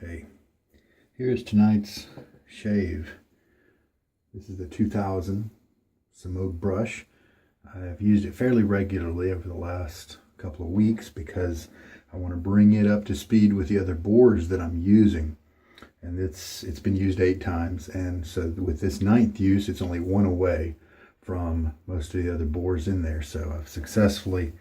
Okay, here's tonight's shave. This is the 2000 Semogue brush. I've used it fairly regularly over the last couple of weeks because I want to bring it up to speed with the other boars that I'm using. And it's been used 8 times, and so with this 9th use, it's only one away from most of the other boars in there. So I've successfully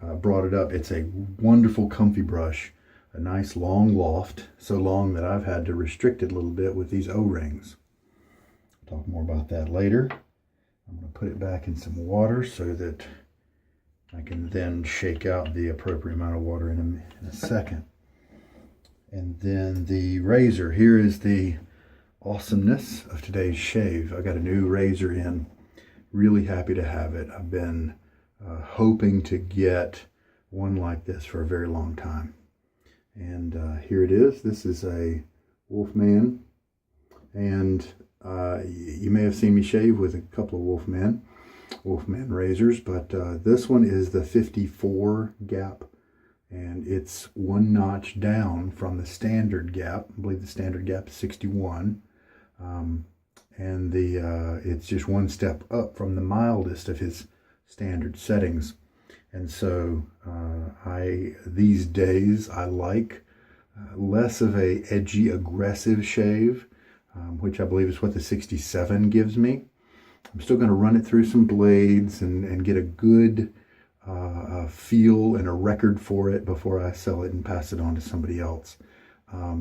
brought it up. It's a wonderful, comfy brush. A nice long loft, so long that I've had to restrict it a little bit with these O-rings. I'll talk more about that later. I'm going to put it back in some water so that I can then shake out the appropriate amount of water in a second. And then the razor. Here is the awesomeness of today's shave. I got a new razor in. Really happy to have it. I've been hoping to get one like this for a very long time. And here it is. This is a Wolfman, and you may have seen me shave with a couple of Wolfman razors, but this one is the 54 gap, and it's 1 notch down from the standard gap. I believe the standard gap is 61, and it's just 1 step up from the mildest of his standard settings. And so these days I like less of a edgy, aggressive shave, which I believe is what the 67 gives me. I'm still going to run it through some blades and get a good feel and a record for it before I sell it and pass it on to somebody else,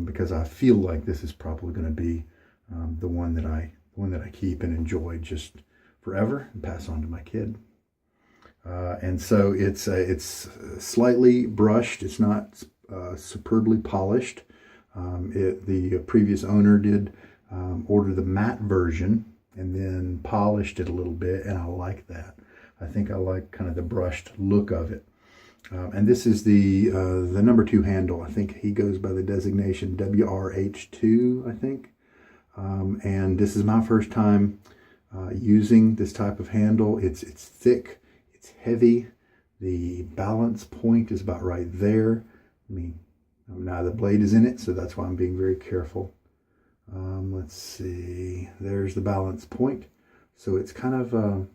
because I feel like this is probably going to be the one that I keep and enjoy just forever and pass on to my kid. And so it's slightly brushed. It's not superbly polished. The previous owner did order the matte version and then polished it a little bit, and I like that. I think I like kind of the brushed look of it. And this is the number 2 handle. I think he goes by the designation WRH2, I think. And this is my first time using this type of handle. It's thick. It's heavy. The balance point is about right there. Now the blade is in it, so that's why I'm being very careful. Let's see. There's the balance point. So it's kind of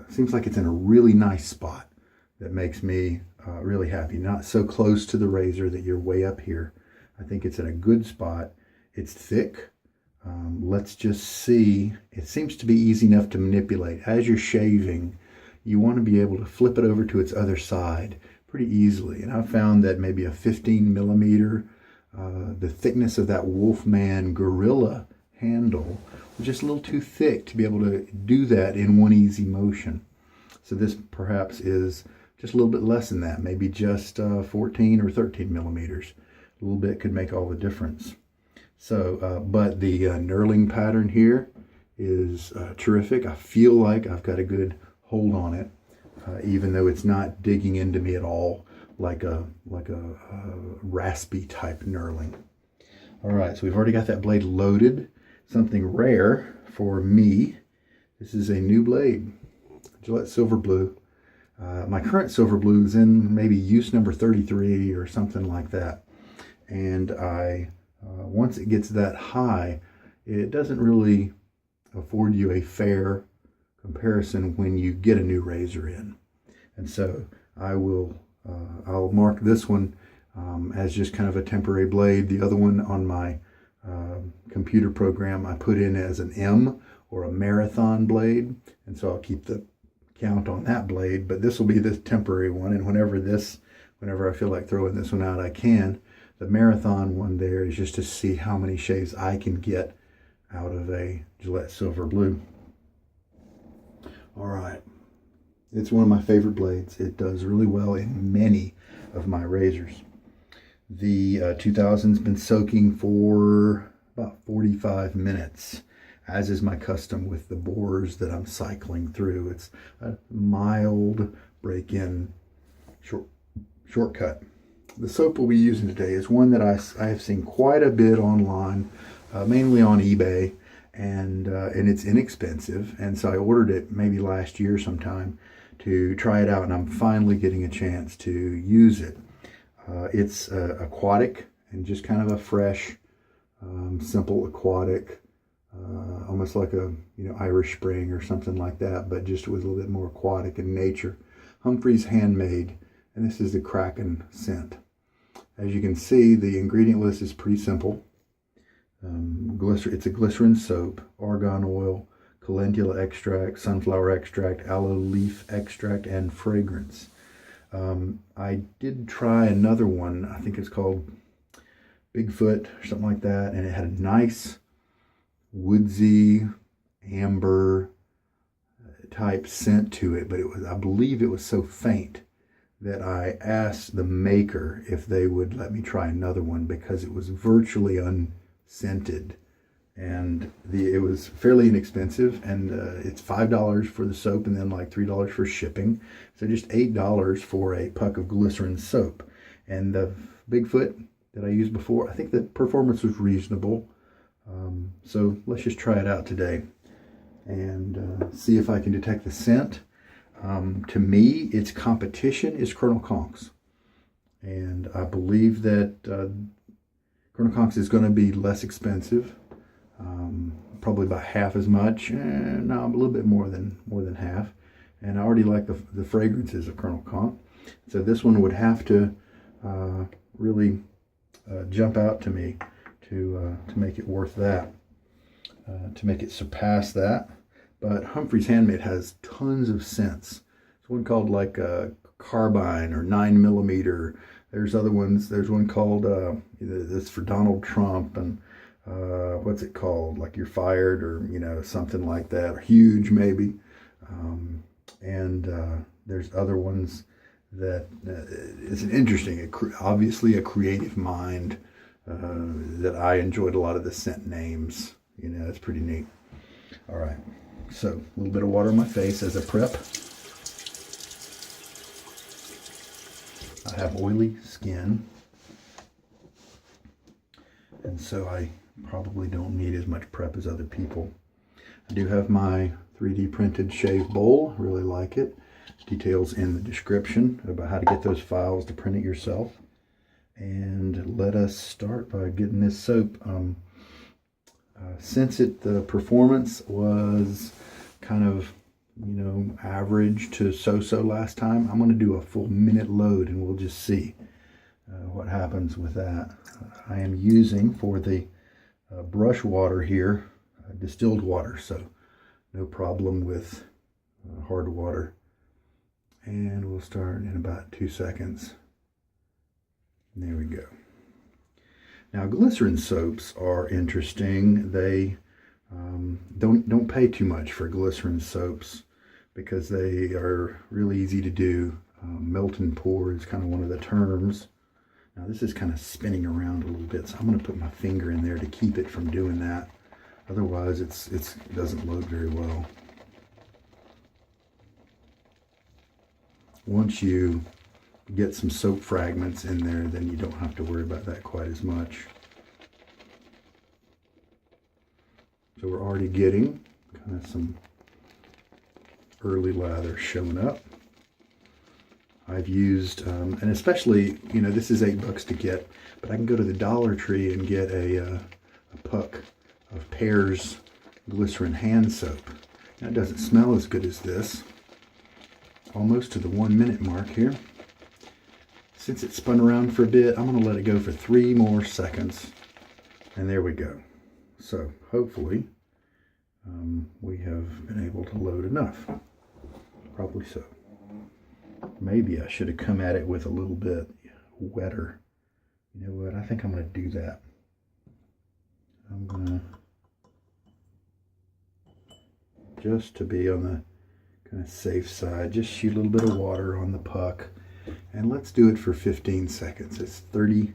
seems like it's in a really nice spot that makes me really happy. Not so close to the razor that you're way up here. I think it's in a good spot. It's thick. Let's just see. It seems to be easy enough to manipulate. As you're shaving, you want to be able to flip it over to its other side pretty easily. And I found that maybe a 15 millimeter, the thickness of that Wolfman Gorilla handle was just a little too thick to be able to do that in one easy motion. So this perhaps is just a little bit less than that, maybe just 14 or 13 millimeters. A little bit could make all the difference. So, but the knurling pattern here is terrific. I feel like I've got a good hold on it, even though it's not digging into me at all like a raspy type knurling. All right, so we've already got that blade loaded. Something rare for me. This is a new blade, Gillette Silver Blue. My current Silver Blue is in maybe use number 33 or something like that, and once it gets that high, it doesn't really afford you a fair comparison when you get a new razor in. And so I'll mark this one as just kind of a temporary blade. The other one on my computer program I put in as an M, or a marathon blade, and so I'll keep the count on that blade. But this will be the temporary one, and whenever I feel like throwing this one out, I can. The marathon one there is just to see how many shaves I can get out of a Gillette Silver Blue. All right. It's one of my favorite blades. It does really well in many of my razors. The 2000's been soaking for about 45 minutes, as is my custom with the boars that I'm cycling through. It's a mild break-in shortcut. The soap we'll be using today is one that I have seen quite a bit online, mainly on eBay, and it's inexpensive. And so I ordered it maybe last year sometime to try it out, and I'm finally getting a chance to use it. It's aquatic and just kind of a fresh, simple aquatic, almost like a Irish Spring or something like that, but just with a little bit more aquatic in nature. Humphrey's Handmade, and this is the Kraken scent. As you can see, the ingredient list is pretty simple. It's a glycerin soap, argan oil, calendula extract, sunflower extract, aloe leaf extract, and fragrance. I did try another one, I think it's called Bigfoot or something like that, and it had a nice woodsy amber type scent to it, but I believe it was so faint that I asked the maker if they would let me try another one, because it was virtually unscented, and it was fairly inexpensive, and it's $5 for the soap and then like $3 for shipping, so just $8 for a puck of glycerin soap. And the Bigfoot that I used before, I think the performance was reasonable, so let's just try it out today and see if I can detect the scent. To me, its competition is Colonel Conks, and I believe that Colonel Conks is going to be less expensive, probably about half as much. No, a little bit more than half. And I already like the fragrances of Colonel Conk, so this one would have to really jump out to me to make it worth that, to make it surpass that. But Humphrey's Handmade has tons of scents. There's one called like Carbine or 9mm. There's other ones. There's one called that's for Donald Trump, and what's it called? Like You're Fired, or something like that, or Huge maybe. And there's other ones that it's an interesting, obviously a creative mind that I enjoyed a lot of the scent names. It's pretty neat. All right. So a little bit of water on my face as a prep. I have oily skin, and so I probably don't need as much prep as other people. I do have my 3D printed shave bowl. I really like it. Details in the description about how to get those files to print it yourself. And let us start by getting this soap. Since the performance was kind of, average to so-so last time, I'm going to do a full minute load, and we'll just see what happens with that. I am using for the brush water here, distilled water, so no problem with hard water. And we'll start in about 2 seconds. There we go. Now, glycerin soaps are interesting. They don't pay too much for glycerin soaps because they are really easy to do. Melt and pour is kind of one of the terms. Now, this is kind of spinning around a little bit, so I'm going to put my finger in there to keep it from doing that. Otherwise, it doesn't load very well. Once you get some soap fragments in there, then you don't have to worry about that quite as much. So we're already getting kind of some early lather showing up. I've used, and especially, this is $8 to get, but I can go to the Dollar Tree and get a puck of Pear's glycerin hand soap. Now, it doesn't smell as good as this. Almost to the 1 minute mark here. Since it spun around for a bit, I'm going to let it go for 3 more seconds. And there we go. So hopefully we have been able to load enough. Probably so. Maybe I should have come at it with a little bit wetter. You know what? I think I'm going to do that. I'm going to, just to be on the kind of safe side, just shoot a little bit of water on the puck. And let's do it for 15 seconds. It's 30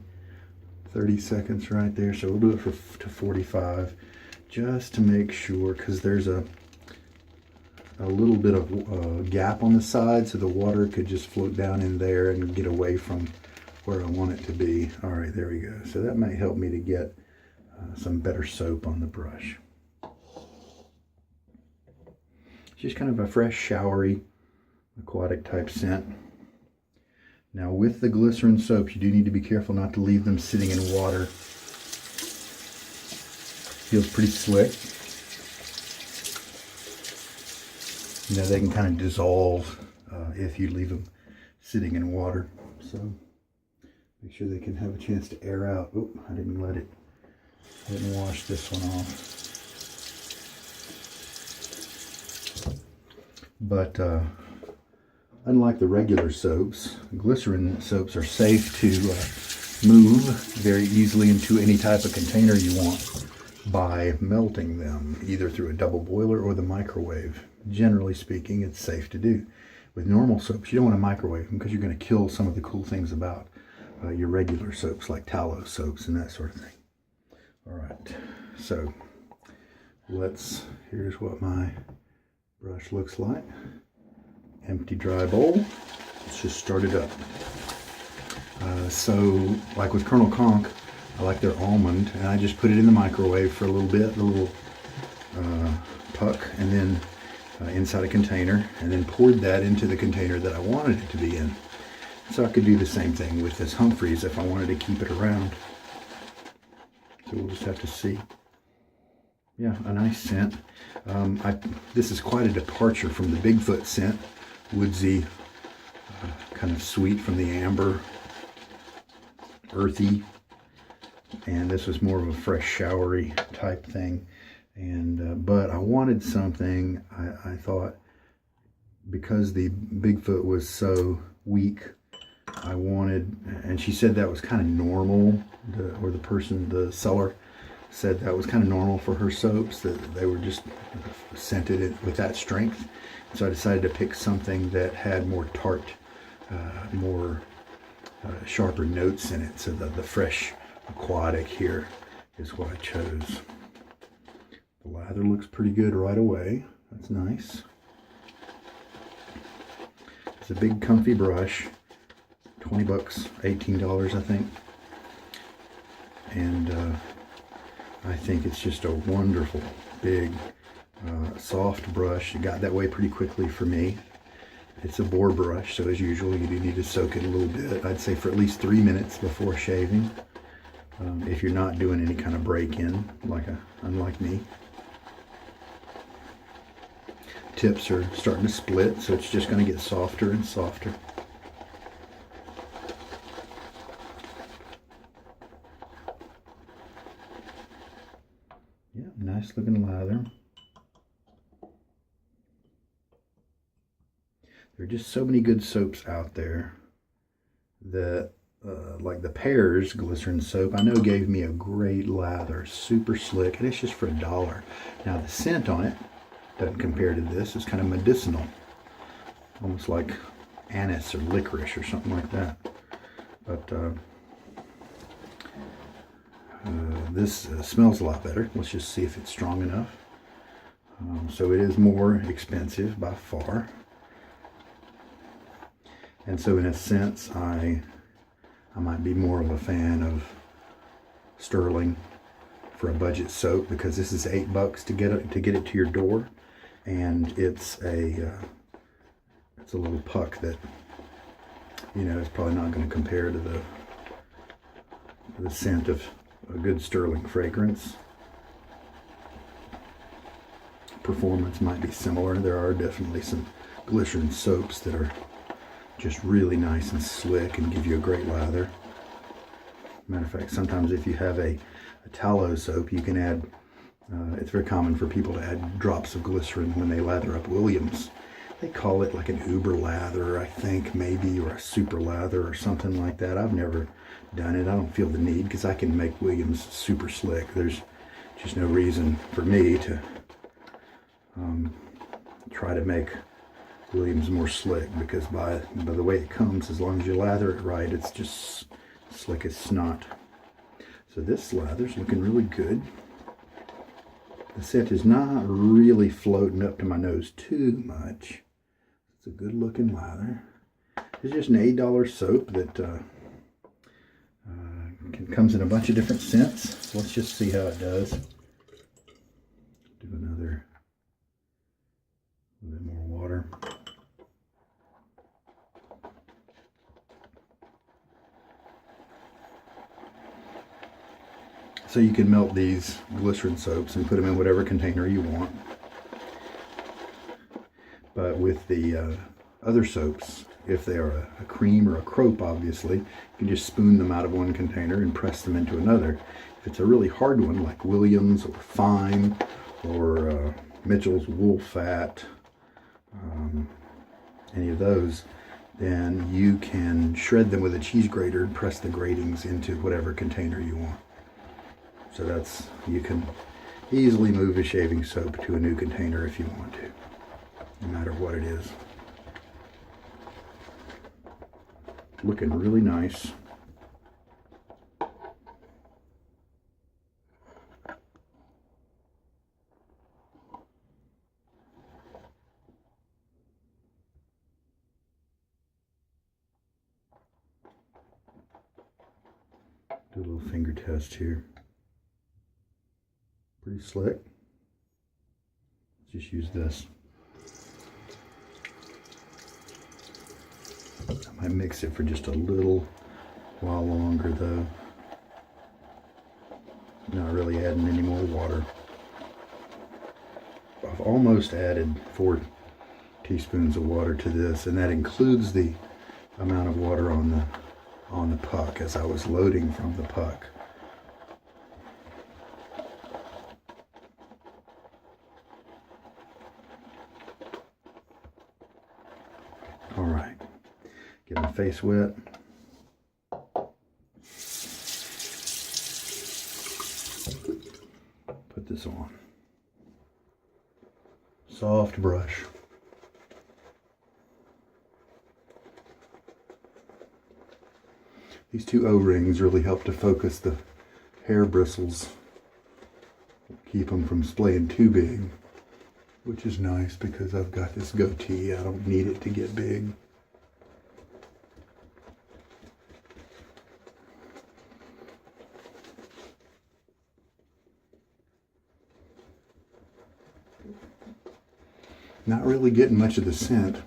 seconds right there. So we'll do it to 45 just to make sure, because there's a little bit of gap on the side, so the water could just float down in there and get away from where I want it to be. All right, there we go. So that might help me to get some better soap on the brush. It's just kind of a fresh, showery, aquatic type scent. Now with the glycerin soaps, you do need to be careful not to leave them sitting in water. Feels pretty slick. You know, they can kind of dissolve if you leave them sitting in water. So make sure they can have a chance to air out. Oh, I didn't wash this one off. But unlike the regular soaps, glycerin soaps are safe to move very easily into any type of container you want by melting them, either through a double boiler or the microwave. Generally speaking, it's safe to do. With normal soaps, you don't want to microwave them because you're going to kill some of the cool things about your regular soaps, like tallow soaps and that sort of thing. All right, so here's what my brush looks like. Empty dry bowl. Let's just start it up. So like with Colonel Conk, I like their almond, and I just put it in the microwave for a little bit, a little puck, and then inside a container, and then poured that into the container that I wanted it to be in. So I could do the same thing with this Humphrey's if I wanted to keep it around. So we'll just have to see. Yeah, a nice scent. This is quite a departure from the Bigfoot scent. Woodsy, kind of sweet from the amber, earthy, and this was more of a fresh, showery type thing. And but I wanted something. I thought, because the Bigfoot was so weak, I wanted, and she said that was kind of normal, the seller said that was kind of normal for her soaps, that they were just scented with that strength. So I decided to pick something that had more tart, more sharper notes in it. So the fresh aquatic here is what I chose. The lather looks pretty good right away. That's nice. It's a big comfy brush, 20 bucks, $18 I think. And I think it's just a wonderful, big, soft brush. It got that way pretty quickly for me. It's a Boar brush, so as usual, you do need to soak it a little bit. I'd say for at least 3 minutes before shaving, if you're not doing any kind of break-in, unlike me. Tips are starting to split, so it's just going to get softer and softer. Yeah, nice looking lather. There are just so many good soaps out there that, like the Pears Glycerin Soap, I know gave me a great lather, super slick, and it's just for $1. Now the scent on it doesn't compare to this. It's kind of medicinal, almost like anise or licorice or something like that. But this smells a lot better. Let's just see if it's strong enough. So it is more expensive by far. And so in a sense, I might be more of a fan of Stirling for a budget soap, because this is $8 to get it to your door, and it's a little puck that, you know, is probably not going to compare to the scent of a good Stirling fragrance. Performance might be similar. There are definitely some glycerin soaps that are just really nice and slick and give you a great lather. Matter of fact, sometimes if you have a tallow soap, you can add, it's very common for people to add drops of glycerin when they lather up Williams. They call it like an uber lather, I think, maybe, or a super lather or something like that. I've never done it. I don't feel the need, because I can make Williams super slick. There's just no reason for me to try to make Williams more slick, because by the way it comes, as long as you lather it right, it's just slick as snot. So this lather's looking really good. The scent is not really floating up to my nose too much. It's a good looking lather. It's just an $8 soap that comes in a bunch of different scents. So let's just see how it does. Do another, a little bit more water. So you can melt these glycerin soaps and put them in whatever container you want. But with the other soaps, if they are a cream or a crope, obviously, you can just spoon them out of one container and press them into another. If it's a really hard one, like Williams or Fine or Mitchell's Wool Fat, any of those, then you can shred them with a cheese grater and press the gratings into whatever container you want. So that's, you can easily move a shaving soap to a new container if you want to, no matter what it is. Looking really nice. Do a little finger test here. Pretty slick. Let's just use this. I might mix it for just a little while longer though. Not really adding any more water. I've almost added 4 teaspoons of water to this, and that includes the amount of water on the puck as I was loading from the puck. All right, get my face wet. Put this on. Soft brush. These 2 O-rings really help to focus the hair bristles, keep them from splaying too big, which is nice because I've got this goatee. I don't need it to get big. Not really getting much of the scent.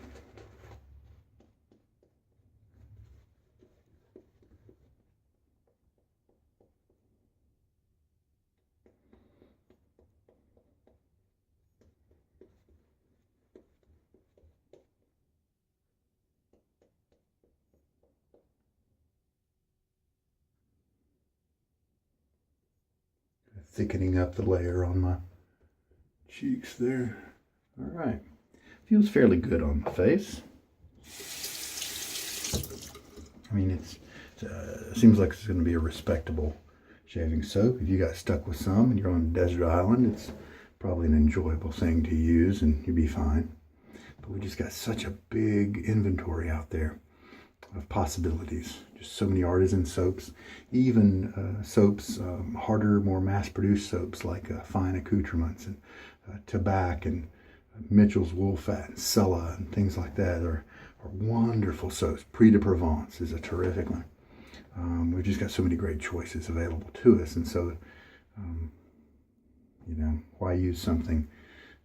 Thickening up the layer on my cheeks there. All right, feels fairly good on the face. I mean, it seems like it's going to be a respectable shaving soap. If you got stuck with some and you're on a desert island, it's probably an enjoyable thing to use and you'll be fine. But we just got such a big inventory out there of possibilities. Just so many artisan soaps, even soaps, harder, more mass-produced soaps like Fine Accoutrements and Tobacco and Mitchell's Wool Fat and Sella and things like that are wonderful soaps. Prix de Provence is a terrific one. We've just got so many great choices available to us, and so you know, why use something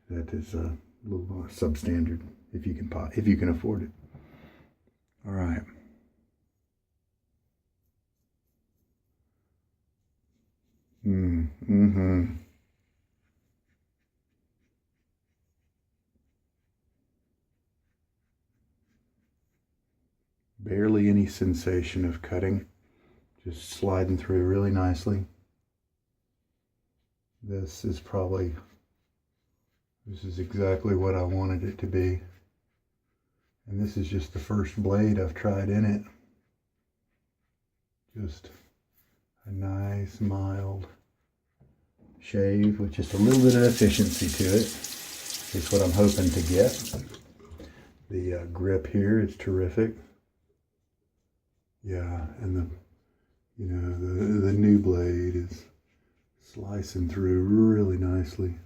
that is a little substandard if you can afford it. All right. Barely any sensation of cutting, just sliding through really nicely. This is exactly what I wanted it to be. And this is just the first blade I've tried in it. Just a nice, mild shave with just a little bit of efficiency to it is what I'm hoping to get. The grip here is terrific. Yeah, and the new blade is slicing through really nicely.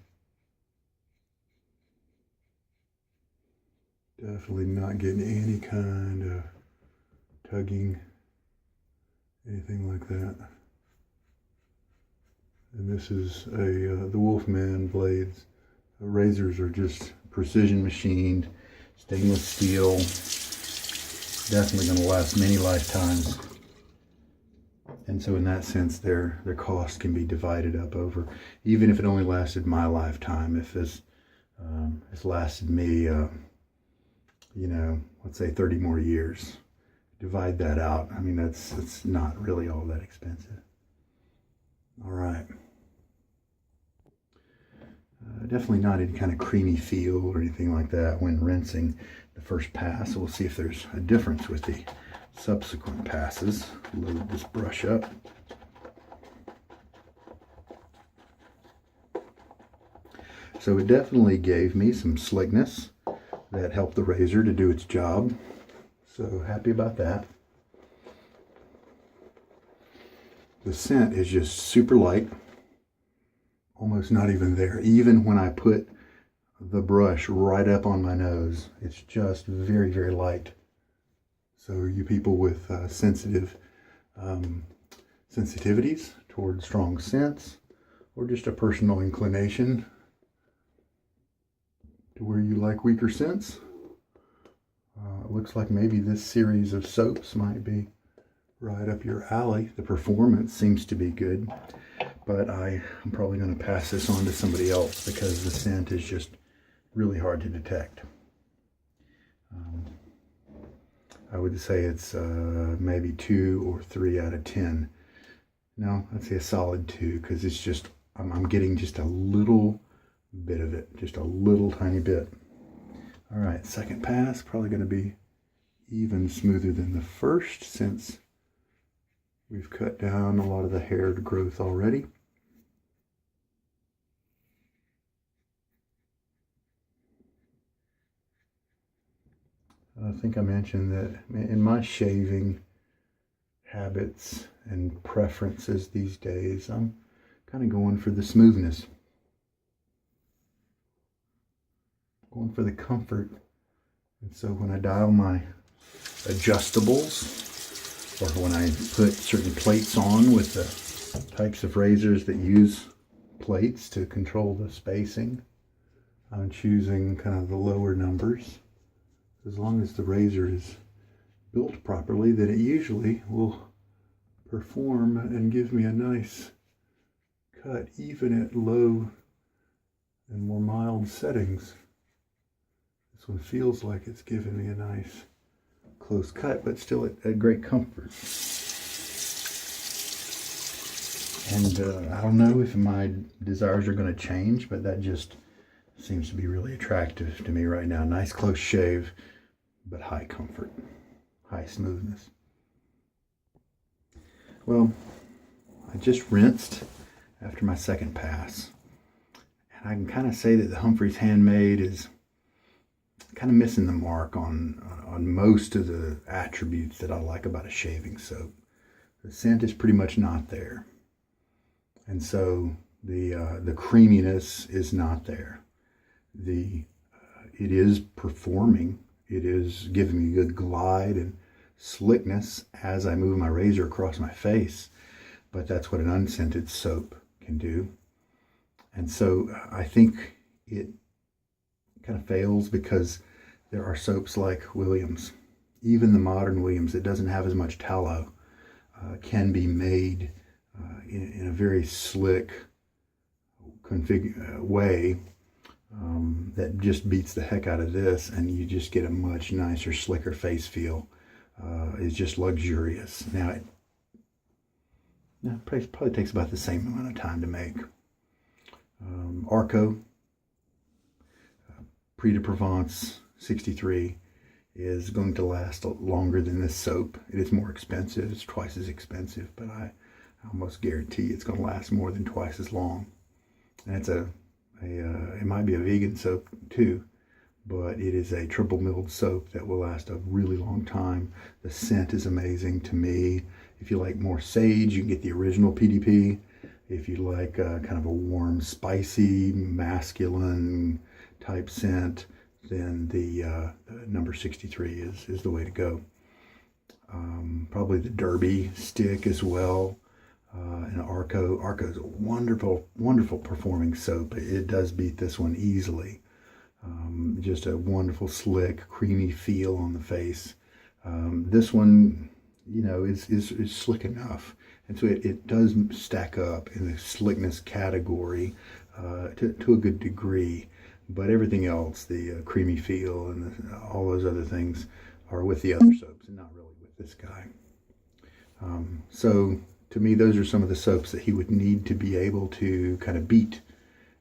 Definitely not getting any kind of tugging, anything like that. And this is the Wolfman blades. The razors are just precision machined, stainless steel. Definitely going to last many lifetimes. And so in that sense, their cost can be divided up over, even if it only lasted my lifetime. If this it's lasted me, you know, let's say 30 more years, divide that out. I mean, it's not really all that expensive. All right. Definitely not any kind of creamy feel or anything like that when rinsing the first pass. So we'll see if there's a difference with the subsequent passes. Load this brush up. So it definitely gave me some slickness that helped the razor to do its job. So happy about that. The scent is just super light, almost not even there. Even when I put the brush right up on my nose, it's just very, very light. So you people with sensitive sensitivities toward strong scents, or just a personal inclination to where you like weaker scents, it looks like maybe this series of soaps might be right up your alley. The performance seems to be good, but I'm probably going to pass this on to somebody else because the scent is just really hard to detect. I would say it's maybe 2 or 3 out of 10. No, I'd say a solid 2 because it's just, I'm getting just a little bit of it, just a little tiny bit. All right, second pass, probably going to be even smoother than the first since we've cut down a lot of the hair growth already. I think I mentioned that in my shaving habits and preferences these days, I'm kind of going for the smoothness. Going for the comfort. And so when I dial my adjustables, or when I put certain plates on with the types of razors that use plates to control the spacing, I'm choosing kind of the lower numbers. As long as the razor is built properly, then it usually will perform and give me a nice cut, even at low and more mild settings. This one feels like it's giving me a nice close cut, but still at great comfort. And I don't know if my desires are going to change, but that just seems to be really attractive to me right now. Nice close shave, but high comfort, high smoothness. Well, I just rinsed after my second pass, and I can kind of say that the Humphrey's Handmade is kind of missing the mark on most of the attributes that I like about a shaving soap. The scent is pretty much not there, and so the creaminess is not there. It is performing. It is giving me good glide and slickness as I move my razor across my face, but that's what an unscented soap can do. And so I think it kind of fails because there are soaps like Williams, even the modern Williams that doesn't have as much tallow, can be made in a very slick way that just beats the heck out of this, and you just get a much nicer, slicker face feel. It's just luxurious. Now, it probably takes about the same amount of time to make. Arco Prix de Provence 63 is going to last longer than this soap. It is more expensive. It's twice as expensive, but I almost guarantee it's going to last more than twice as long. And it's it might be a vegan soap too, but it is a triple milled soap that will last a really long time. The scent is amazing to me. If you like more sage, you can get the original PDP. If you like kind of a warm, spicy, masculine type scent, then the number 63 is the way to go. Probably the Derby stick as well. And Arco is a wonderful, wonderful performing soap. It does beat this one easily. Just a wonderful, slick, creamy feel on the face. This one, you know, is slick enough. And so it does stack up in the slickness category to a good degree. But everything else, the creamy feel and all those other things, are with the other soaps and not really with this guy. So to me, those are some of the soaps that he would need to be able to kind of beat.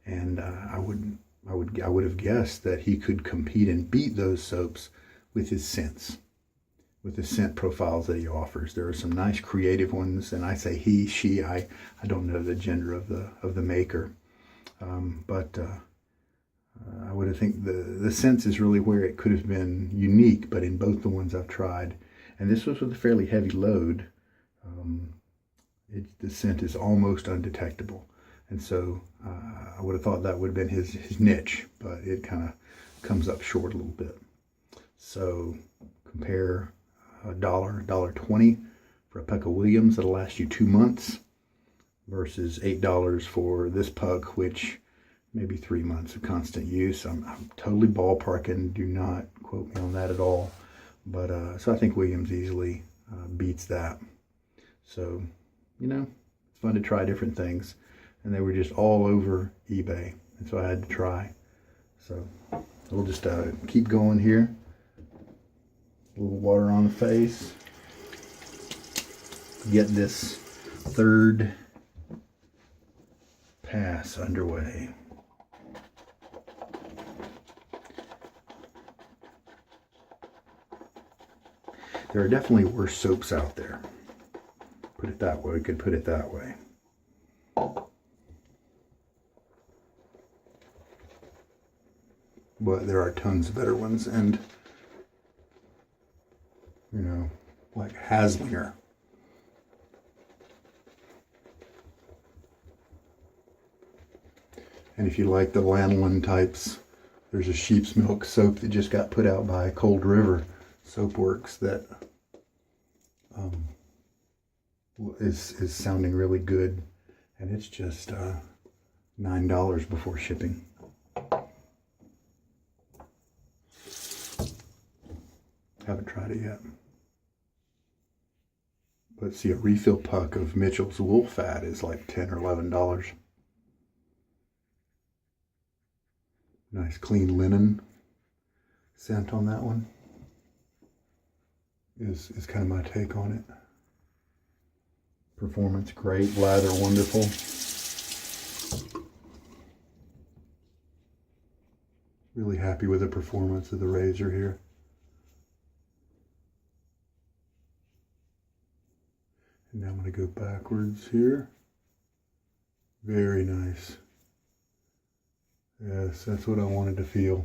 And I would have guessed that he could compete and beat those soaps with his scents, with the scent profiles that he offers. There are some nice creative ones, and I say he, she. I don't know the gender of the maker, but I would have think the scents is really where it could have been unique. But in both the ones I've tried, and this was with a fairly heavy load, the scent is almost undetectable. And so I would have thought that would have been his niche, but it kind of comes up short a little bit. So compare $1.20 for a puck of Williams that'll last you 2 months versus $8 for this puck, which maybe 3 months of constant use. I'm totally ballparking. Do not quote me on that at all. But so I think Williams easily beats that. So, you know, it's fun to try different things. And they were just all over eBay. And so I had to try. So we'll just keep going here. A little water on the face. Get this third pass underway. There are definitely worse soaps out there. Put it that way. We could put it that way. But there are tons of better ones, and you know, like Haslinger. And if you like the lanolin types, there's a sheep's milk soap that just got put out by Cold River Soapworks that is sounding really good, and it's just $9 before shipping. Haven't tried it yet. But see, a refill puck of Mitchell's Wool Fat is like $10 or $11. Nice clean linen scent on that one. Is kind of my take on it. Performance great, lather wonderful. Really happy with the performance of the razor here. And now I'm going to go backwards here. Very nice. Yes, that's what I wanted to feel.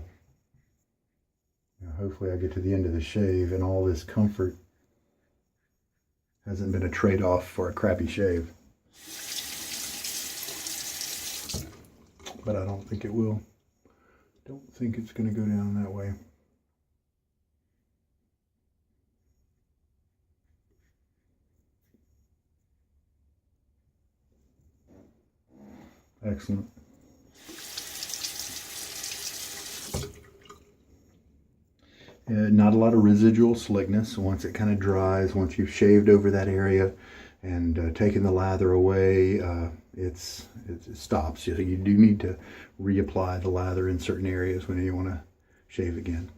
Now, hopefully I get to the end of the shave and all this comfort hasn't been a trade-off for a crappy shave. But I don't think it will. Don't think it's going to go down that way. Excellent. Not a lot of residual slickness. Once it kind of dries, once you've shaved over that area and taken the lather away, it stops. You do need to reapply the lather in certain areas when you want to shave again.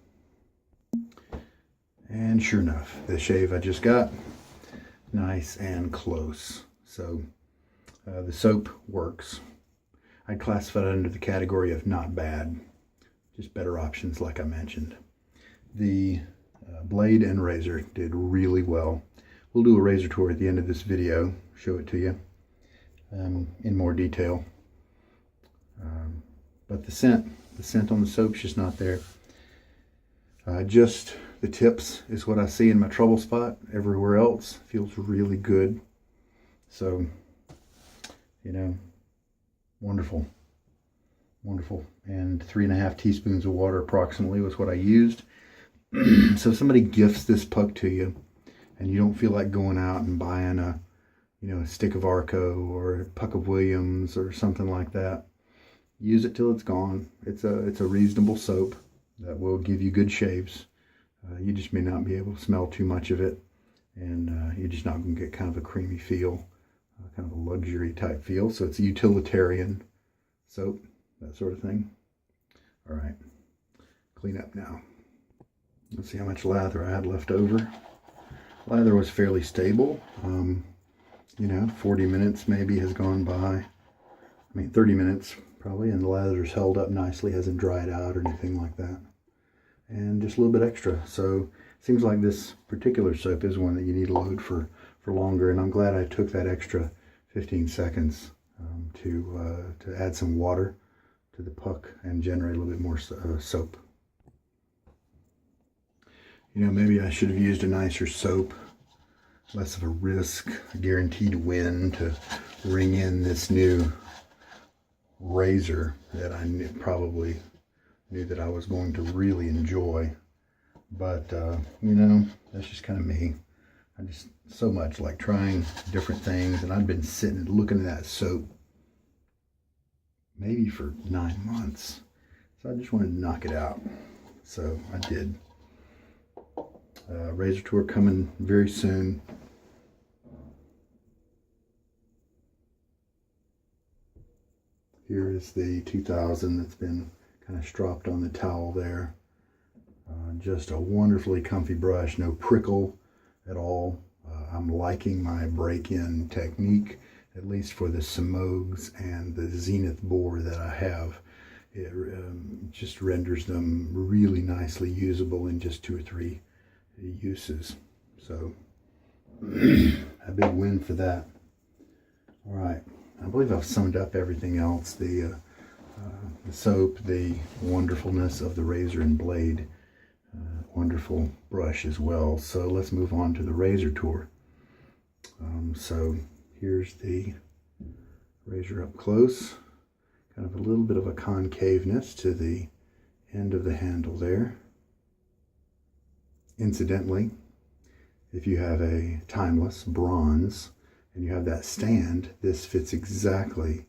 And sure enough, the shave I just got, nice and close. So the soap works. I'd classify it under the category of not bad. Just better options like I mentioned. The blade and razor did really well. We'll do a razor tour at the end of this video, show it to you in more detail. But the scent on the soap's just not there. Just the tips is what I see in my trouble spot. Everywhere else feels really good. So, you know, wonderful. Wonderful. And 3.5 teaspoons of water approximately was what I used. So if somebody gifts this puck to you and you don't feel like going out and buying a stick of Arco or a puck of Williams or something like that, use it till it's gone. It's a reasonable soap that will give you good shaves. You just may not be able to smell too much of it. and you're just not going to get kind of a creamy feel, kind of a luxury type feel. So it's a utilitarian soap, that sort of thing. All right, clean up now. Let's see how much lather I had left over. Lather was fairly stable. You know, 40 minutes maybe has gone by. I mean, 30 minutes probably, and the lather's held up nicely, hasn't dried out or anything like that. And just a little bit extra. So it seems like this particular soap is one that you need to load for longer, and I'm glad I took that extra 15 seconds to add some water to the puck and generate a little bit more soap. You know, maybe I should have used a nicer soap, less of a risk, a guaranteed win to ring in this new razor that I probably knew that I was going to really enjoy. But, you know, that's just kind of me. I just so much like trying different things, and I've been sitting and looking at that soap maybe for 9 months. So I just wanted to knock it out. So I did. Razor tour coming very soon. Here is the 2000 that's been kind of stropped on the towel there. Just a wonderfully comfy brush, no prickle at all. I'm liking my break-in technique, at least for the Semogues and the Zenith Boar that I have. It just renders them really nicely usable in just 2 or 3 uses. So a big win for that. All right, I believe I've summed up everything else. The soap, the wonderfulness of the razor and blade, wonderful brush as well. So let's move on to the razor tour. So here's the razor up close. Kind of a little bit of a concaveness to the end of the handle there. Incidentally, if you have a timeless bronze and you have that stand, this fits exactly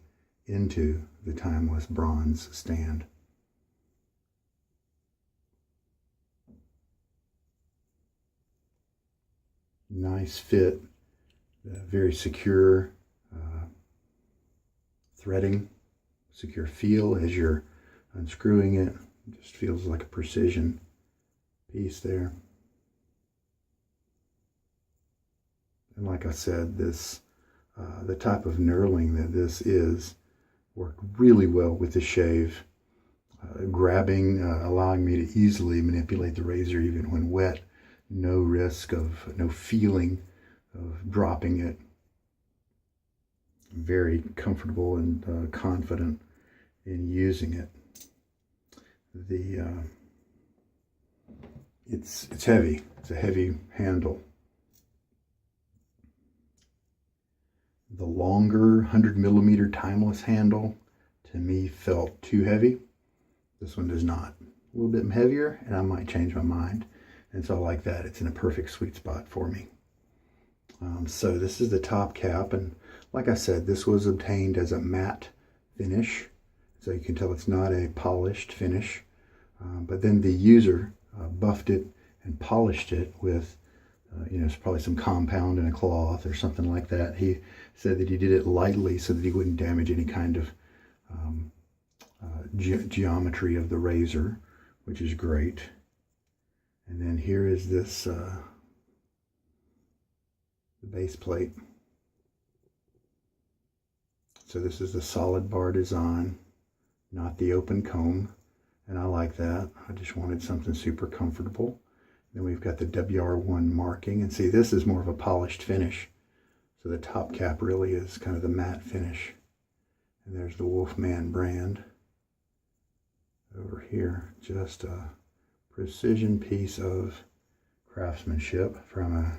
into the timeless bronze stand. Nice fit, very secure threading, secure feel as you're unscrewing it. It just feels like a precision piece there. And like I said, this the type of knurling that this is worked really well with the shave, grabbing, allowing me to easily manipulate the razor even when wet. No risk of, no feeling of dropping it. Very comfortable and confident in using it. It's heavy. It's a heavy handle. The longer 100mm timeless handle to me felt too heavy. This one does not. A little bit heavier and I might change my mind. And so I like that. It's in a perfect sweet spot for me. So this is the top cap, and like I said, this was obtained as a matte finish. So you can tell it's not a polished finish. But then the user buffed it and polished it with you know, probably some compound in a cloth or something like that. He said that he did it lightly so that he wouldn't damage any kind of geometry of the razor, which is great. And then here is this the base plate. So this is the solid bar design, not the open comb, and I like that. I just wanted something super comfortable. Then we've got the WR1 marking, and see, this is more of a polished finish. So the top cap really is kind of the matte finish. And there's the Wolfman brand over here. Just a precision piece of craftsmanship from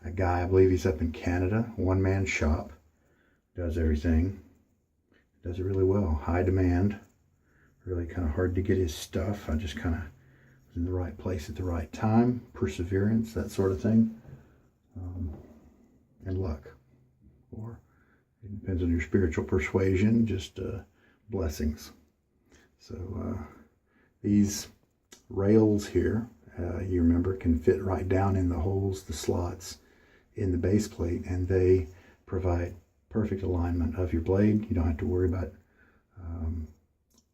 a guy, I believe he's up in Canada, one-man shop, does everything, does it really well, high demand, really kind of hard to get his stuff. I just kind of was in the right place at the right time, perseverance, that sort of thing, and luck, or it depends on your spiritual persuasion, just blessings. So these rails here, you remember, can fit right down in the holes, the slots in the base plate, and they provide perfect alignment of your blade. You don't have to worry about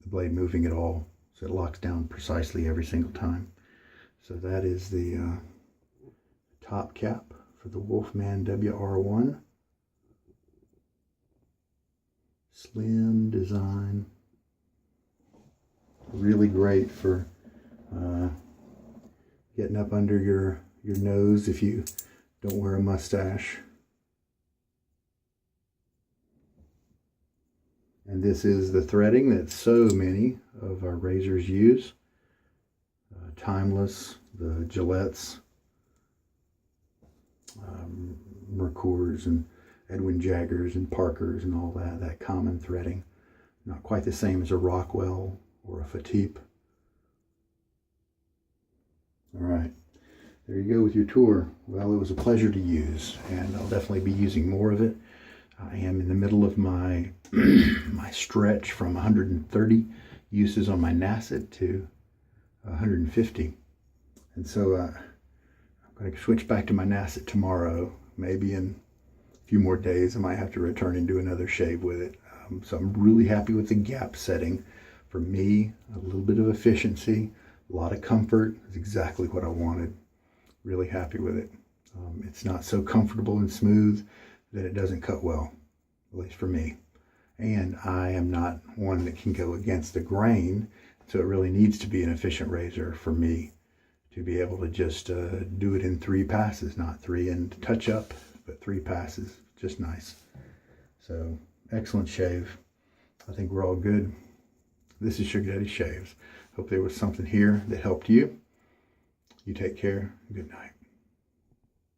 the blade moving at all, so it locks down precisely every single time. So that is the top cap for the Wolfman WR1. Slim design, really great for getting up under your nose if you don't wear a mustache. And this is the threading that so many of our razors use. Timeless, the Gillettes, Mercours and Edwin Jaggers and Parkers and all that common threading. Not quite the same as a Rockwell or a Fatip. All right, there you go with your tour. Well, it was a pleasure to use, and I'll definitely be using more of it. I am in the middle of my my stretch from 130 uses on my Nasset to 150. And so I'm going to switch back to my Nasset tomorrow. Maybe in a few more days I might have to return and do another shave with it. So I'm really happy with the gap setting. For me, a little bit of efficiency, a lot of comfort is exactly what I wanted. Really happy with it. It's not so comfortable and smooth that it doesn't cut well, at least for me. And I am not one that can go against the grain, so it really needs to be an efficient razor for me to be able to just do it in 3 passes, not 3 and touch up, but 3 passes, just nice. So excellent shave. I think we're all good. This is Sugar Daddy Shaves. Hope there was something here that helped you. You take care. Good night.